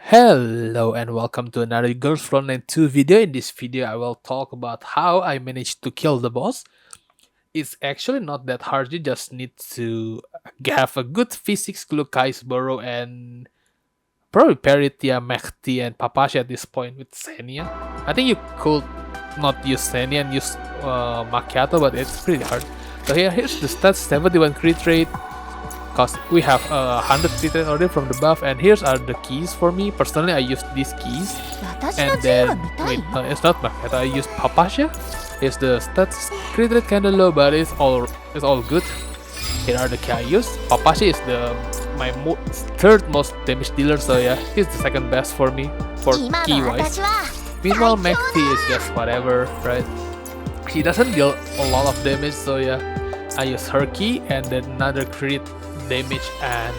Hello and welcome to another Gunsmoke 2 video. In this video, I will talk about how I managed to kill the boss. It's actually not that hard, you just need to have a good V6 Klukai V0R1 and probably Peritya, Mechty, and Papasha at this point with Ksenia. I think you could not use Ksenia and use Macchiato, but it's pretty hard. So here's the stats: 71 crit rate, because we have 100 crit rate already from the buff, and here's are the keys for me. Personally, I use these keys, and then wait, no, it's not Macchiato. I use Papasha. Here's the stats: crit rate kinda low, but it's all good. Here are the key I use. Papasha is my third most damage dealer, so yeah, he's the second best for me for key wise. Meanwhile, Mechty is just whatever, right? She doesn't deal a lot of damage, so yeah, I use her key and then another crit damage and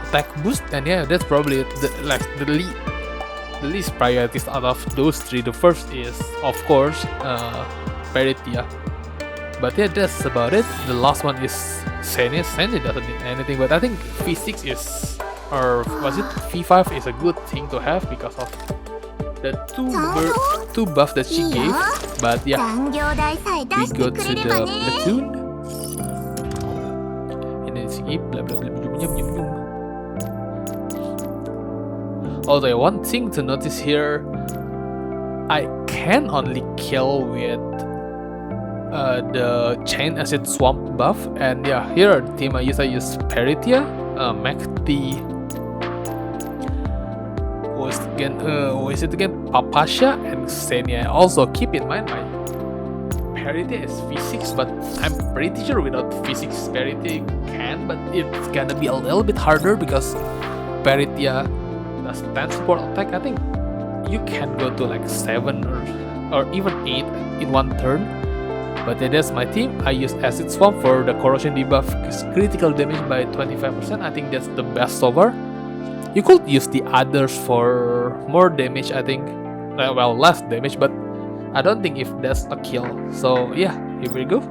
attack boost, and yeah, that's probably it. The least priorities out of those three. The first is of course Peritya, but yeah, that's about it. The last one is Ksenia. Ksenia doesn't need anything, but I think V6 is, or was it V5 is a good thing to have because of the two buff that she gave. But yeah, we go to the platoon and then skip blah blah blah blah blah blah. Although one thing to notice here, I can only kill with the chain acid swamp buff, and yeah, here are the team I use. I use Peritya, Mechty, who is it again? Papasha and Ksenia. Also keep in mind my Peritya is V6, but I'm pretty sure without V6 Peritya you can, but it's gonna be a little bit harder because Peritya does 10 support attack. I think you can go to like 7 or even 8 in one turn. But yeah, that's my team. I use Acid Swamp for the corrosion debuff, critical damage by 25%. I think that's the best so far. You could use the others for more damage, I think. Well, less damage, but I don't think if that's a kill. So yeah, here we go.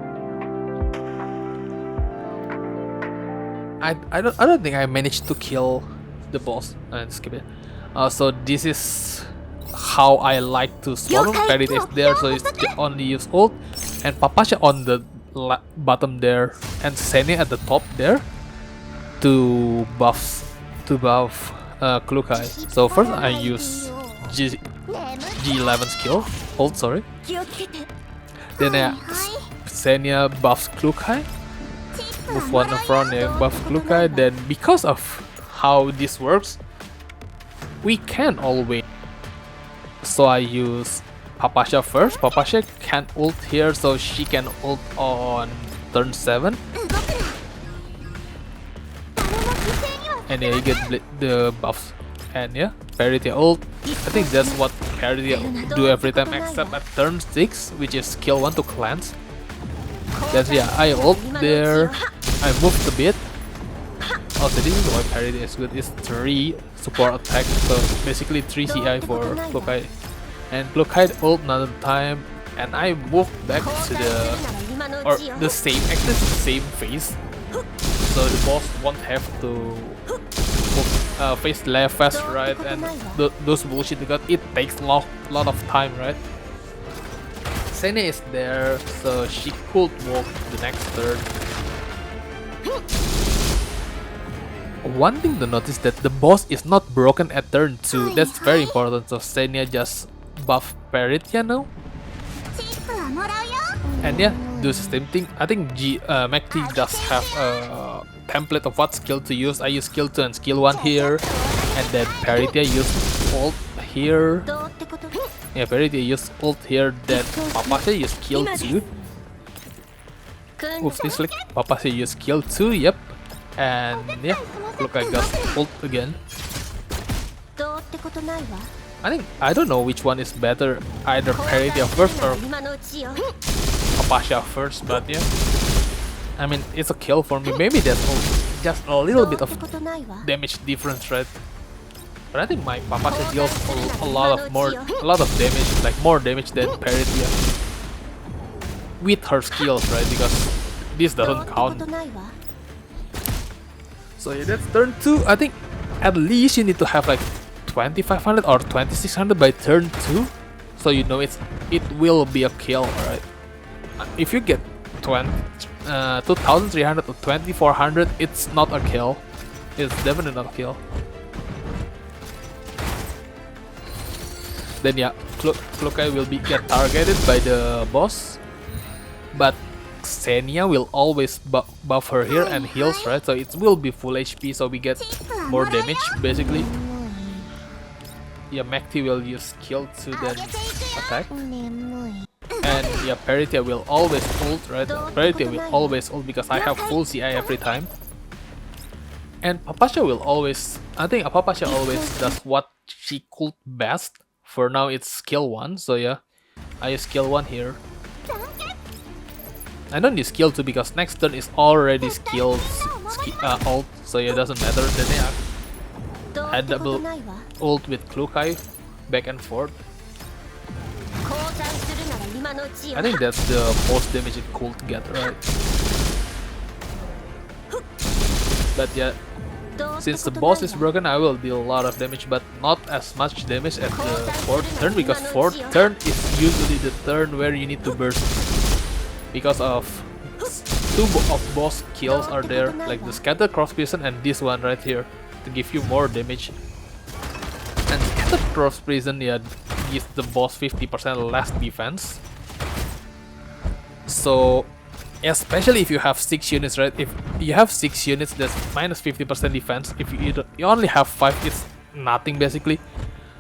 I don't think I managed to kill the boss. And skip it. So this is how I like to swallow. Peritya is there, so it's only use ult, and Papasha on the bottom there, and Ksenia at the top there to buff Klukai. So first I use G11 skill ult, sorry. Then Ksenia buffs Klukai. Move one in front and buff Klukai. Then because of how this works, we can always. So I use Papasha first. Papasha can ult here, so she can ult on turn 7. And yeah, you get the buffs. And yeah, Peritya ult. I think that's what Peritya do every time except at turn 6, which is skill 1 to cleanse. That's yeah, I ult there. I moved a bit. Also, this is why Peritya is good, is 3 support attack, so basically 3 CI for Klukai. And Klukai ult another time, and I moved back to the same phase, so the boss won't have to move, face left, fast, right, and those bullshit because it takes lot of time, right? Ksenia is there, so she could walk the next turn. One thing to notice that the boss is not broken at turn 2. That's very important. So Ksenia just buff Peritya now, and yeah, do the same thing. I think Mechty does have a template of what skill to use. I use skill 2 and skill 1 here, and then Peritya use ult here. Yeah, Peritya use ult here. Then Papasha use skill 2. Oops, this like Papasha use skill 2. Yep. And yeah, look, I got ult again. I don't know which one is better, either Peritya first or Papasha first, but yeah, I mean, it's a kill for me. Maybe that's just a little bit of damage difference, right? But I think my Papasha deals a lot of damage, like more damage than Peritya with her skills, right? Because this doesn't count. So yeah, that's turn 2. I think at least you need to have like 2500 or 2600 by turn 2, so you know it will be a kill, alright? If you get 2300 or 2400, it's not a kill. It's definitely not a kill. Then yeah, Klukai will get targeted by the boss, but Ksenia will always buff her here and heals, right? So it will be full HP, so we get more damage basically. Yeah, Mechty will use skill to then attack. And yeah, Peritya will always ult, right? Peritya will always ult because I have full CI every time. And Papasha will always, I think Papasha always does what she could best. For now it's skill 1, so yeah, I use skill 1 here. I don't use skill 2 because next turn is already ult, so yeah, it doesn't matter. Then yeah, I double ult with Klukai, back and forth. I think that's the most damage it could get, right? But yeah, since the boss is broken, I will deal a lot of damage, but not as much damage at the 4th turn, because 4th turn is usually the turn where you need to burst. Because of 2 of boss kills are there, like the Scatter Cross Prison and this one right here, to give you more damage. And Scatter Cross Prison, yeah, gives the boss 50% less defense. So especially if you have 6 units, right? If you have 6 units, that's minus 50% defense. If you only have 5, it's nothing basically.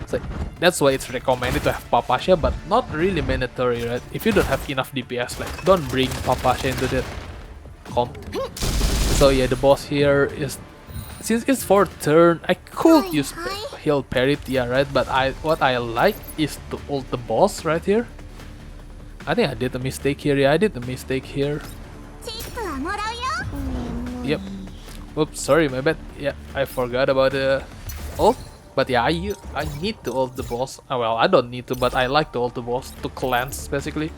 So that's why it's recommended to have Papasha, but not really mandatory, right? If you don't have enough DPS, like don't bring Papasha into that comp. So yeah, the boss here is, since it's 4th turn, I could use heal Peritya, right? But what I like is to ult the boss right here. I think I did a mistake here. Yeah, I did a mistake here. Yep. Oops, sorry, my bad. Yeah, I forgot about the ult. But yeah, I need to ult the boss. Well, I don't need to, but I like to ult the boss to cleanse basically.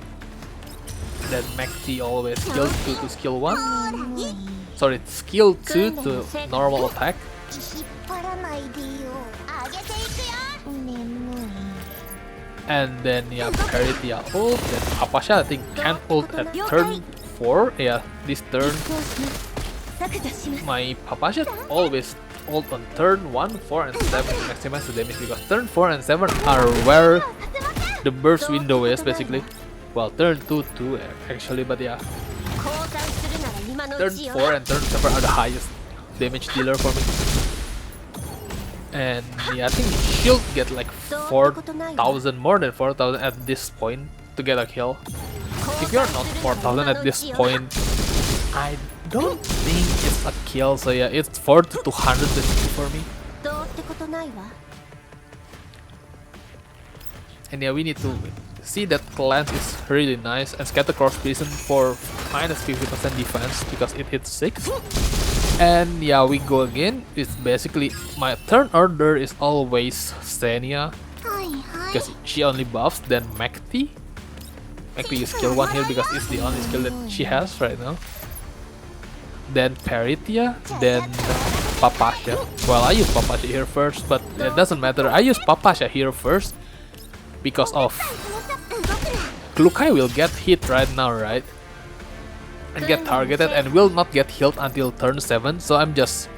Then Mechty always skill 2 to skill 1. Sorry, skill 2 to normal attack. And then yeah, Peritya ult. Then Papasha I think can ult at turn 4. Yeah, this turn. My Papasha always ult on turn 1, 4 and 7 to maximize the damage, because turn 4 and 7 are where the burst window is basically. Well, turn 2 too actually, but yeah. Turn 4 and turn 7 are the highest damage dealer for me. And yeah, I think shield get like 4,000, more than 4,000 at this point to get a kill. If you're not 4,000 at this point, I don't think it's a kill, so yeah, it's 40 to 150 for me. And yeah, we need to see that cleanse is really nice, and Scatter Cross Prison for minus 50% defense because it hits 6. And yeah, we go again. It's basically my turn order is always Ksenia because she only buffs, then Mechty. Mechty is skill 1 here because it's the only skill that she has right now. Then Peritya, then Papasha. Well, I use Papasha here first, but it doesn't matter. I use Papasha here first because of Klukai will get hit right now, right? And get targeted and will not get healed until turn 7. So I'm just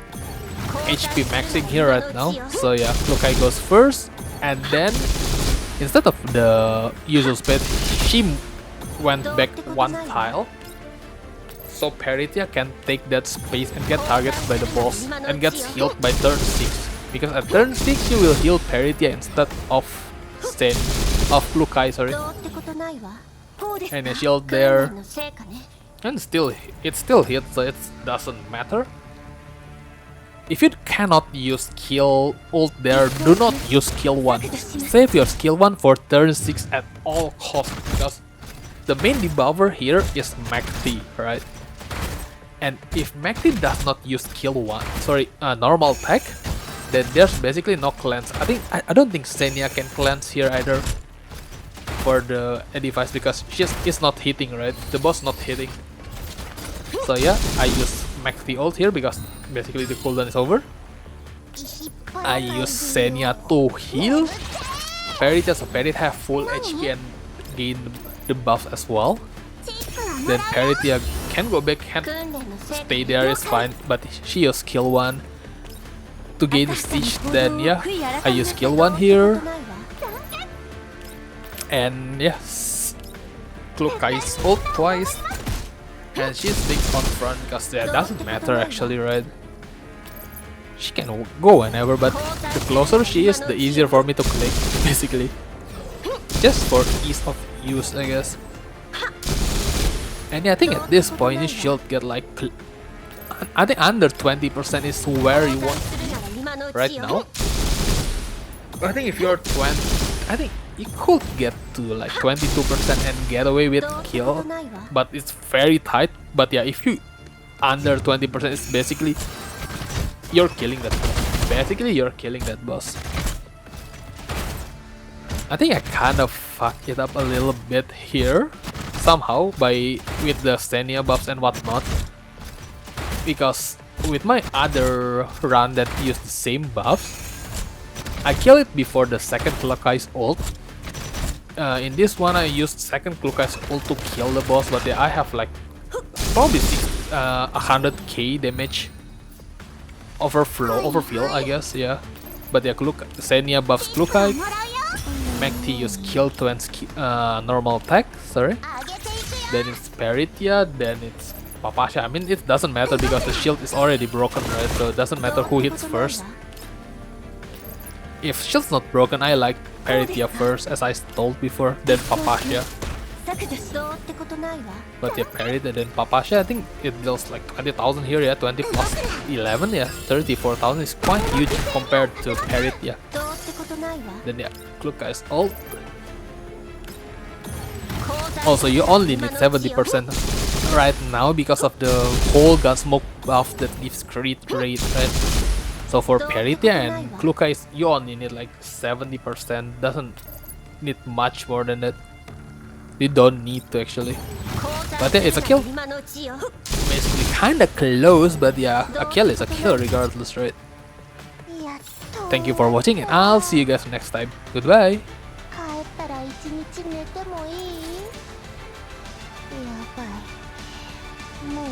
HP maxing here right now. So yeah, Klukai goes first, and then instead of the usual speed, she went back 1 tile. So Peritya can take that space and get targeted by the boss and gets healed by turn 6. Because at turn 6 you will heal Peritya instead of Klukai, sorry. And a shield there. And still, it still hits, so it doesn't matter. If you cannot use skill ult there, do not use skill 1. Save your skill 1 for turn 6 at all costs, because the main debuffer here is Mechty, right? And if Mechty does not use skill 1, normal attack, then there's basically no cleanse. I don't think Ksenia can cleanse here either for the device, because she's not hitting, right? The boss not hitting. So yeah, I use Mechty ult here because basically the cooldown is over. I use Ksenia to heal Peritya, so Peritya have full HP and gain the buff as well. Then Peritya can go back, can stay there, is fine, but she used skill 1 to gain Stitch. Then yeah, I use skill 1 here. And yes, Klukai's ult twice. And she sticks on front because that doesn't matter actually, right? She can go whenever, but the closer she is, the easier for me to click, basically. Just for ease of use, I guess. And yeah, I think at this point you should get like, I think under 20% is where you want to be right now. I think if you're 20, I think you could get to like 22% and get away with kill, but it's very tight. But yeah, if you under 20%, it's basically you're killing that boss. Basically, you're killing that boss. I think I kind of fucked it up a little bit here somehow with the Ksenia buffs and whatnot, because with my other run that used the same buffs, I kill it before the second Klukai's ult. In this one, I used second Klukai's ult to kill the boss, but yeah, I have like probably 100k damage overfill, I guess, yeah. But yeah, Ksenia buffs Klukai. Mechty use kill 2 and normal attack, sorry. Then it's Peritya, then it's Papasha. I mean, it doesn't matter because the shield is already broken, right? So it doesn't matter who hits first. If shield's not broken, I like Peritya first, as I told before, then Papasha. But yeah, Peritya, then Papasha, I think it deals like 20,000 here, yeah, 20 plus 11, yeah, 34,000 is quite huge compared to Peritya. Then yeah, Klukai's ult. Also, you only need 70% right now because of the whole Gunsmoke buff that gives crit rate, right? So for Peritya and Klukai, you only need like 70%, doesn't need much more than that. You don't need to actually. But yeah, it's a kill. Basically kinda close, but yeah, a kill is a kill regardless, right? Thank you for watching and I'll see you guys next time. Goodbye! 帰ったら一日寝てもいい？やばい。もう